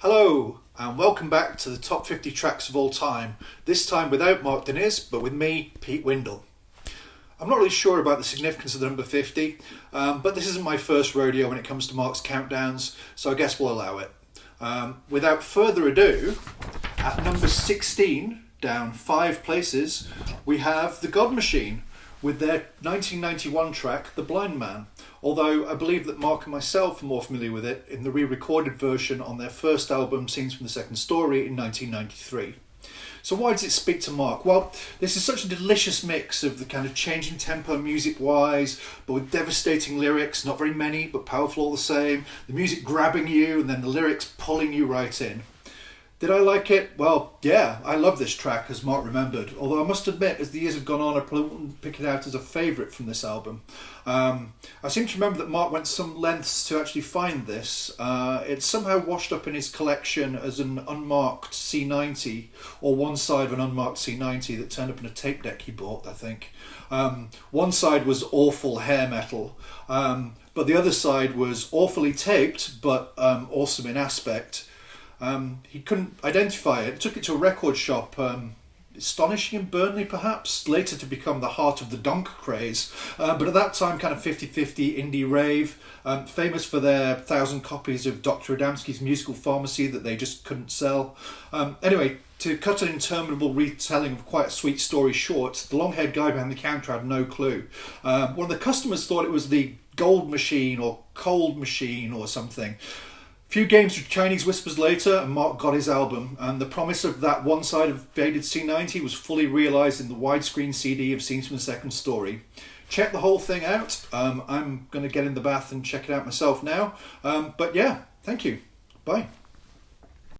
Hello and welcome back to the top 50 tracks of all time, this time without Mark Deniz but with me, Pete Windle. I'm not really sure about the significance of the number 50, but this isn't my first rodeo when it comes to Mark's countdowns, so I guess we'll allow it. Without further ado, at number 16, down 5 places, we have The God Machine with their 1991 track, The Blind Man, although I believe that Mark and myself are more familiar with it in the re-recorded version on their first album, Scenes from the Second Story, in 1993. So why does it speak to Mark? Well, this is such a delicious mix of the kind of changing tempo music-wise, but with devastating lyrics, not very many, but powerful all the same, the music grabbing you and then the lyrics pulling you right in. Did I like it? Well, yeah, I love this track, as Mark remembered. Although I must admit, as the years have gone on, I probably wouldn't pick it out as a favourite from this album. I seem to remember that Mark went some lengths to actually find this. It's somehow washed up in his collection as an unmarked C90, or one side of an unmarked C90 that turned up in a tape deck he bought, I think. One side was awful hair metal, but the other side was awfully taped, but awesome in aspect. He couldn't identify it. Took it to a record shop, astonishing in Burnley perhaps, later to become the heart of the donk craze, but at that time kind of 50-50 indie rave, famous for their 1,000 copies of Dr. Adamski's Musical Pharmacy that they just couldn't sell. Anyway, to cut an interminable retelling of quite a sweet story short, the long-haired guy behind the counter had no clue. One of the customers thought it was the Gold Machine or Cold Machine or something. Few games with Chinese whispers later, and Mark got his album, and the promise of that one side of faded C90 was fully realised in the widescreen CD of Scenes from the Second Story. Check the whole thing out. I'm going to get in the bath and check it out myself now. But yeah, thank you. Bye.